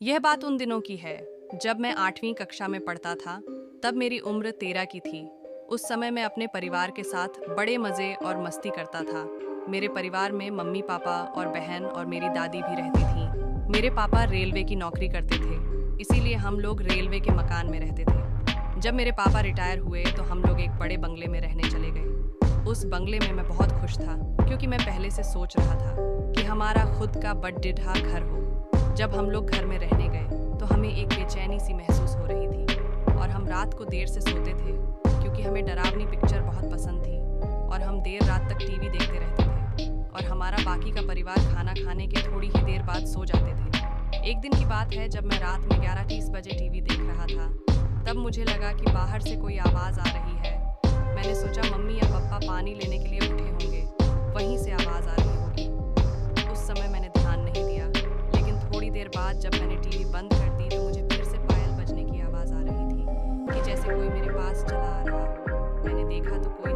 यह बात उन दिनों की है जब मैं 8वीं कक्षा में पढ़ता था। तब मेरी उम्र 13 की थी। उस समय मैं अपने परिवार के साथ बड़े मज़े और मस्ती करता था। मेरे परिवार में मम्मी पापा और बहन और मेरी दादी भी रहती थी। मेरे पापा रेलवे की नौकरी करते थे, इसीलिए हम लोग रेलवे के मकान में रहते थे। जब मेरे पापा रिटायर हुए तो हम लोग एक बड़े बंगले में रहने चले गए। उस बंगले में मैं बहुत खुश था, क्योंकि मैं पहले से सोच रहा था कि हमारा खुद का बड्ढा घर हो। जब हम लोग घर में रहने गए तो हमें एक बेचैनी सी महसूस हो रही थी, और हम रात को देर से सोते थे क्योंकि हमें डरावनी पिक्चर बहुत पसंद थी, और हम देर रात तक टीवी देखते रहते थे, और हमारा बाकी का परिवार खाना खाने के थोड़ी ही देर बाद सो जाते थे। एक दिन की बात है, जब मैं रात में 11:30 बजे टीवी देख रहा था, तब मुझे लगा कि बाहर से कोई आवाज़ आ रही है। मैंने सोचा मम्मी या पापा पानी लेने के लिए उठे होंगे, वहीं से आवाज़ आ रही होगी। उस समय मैंने ध्यान नहीं दिया, लेकिन थोड़ी देर बाद जब मैंने टीवी बंद कर दी तो मुझे फिर से पायल बजने की आवाज़ आ रही थी, कि जैसे कोई मेरे पास चला आ रहा हो। मैंने देखा तो कोई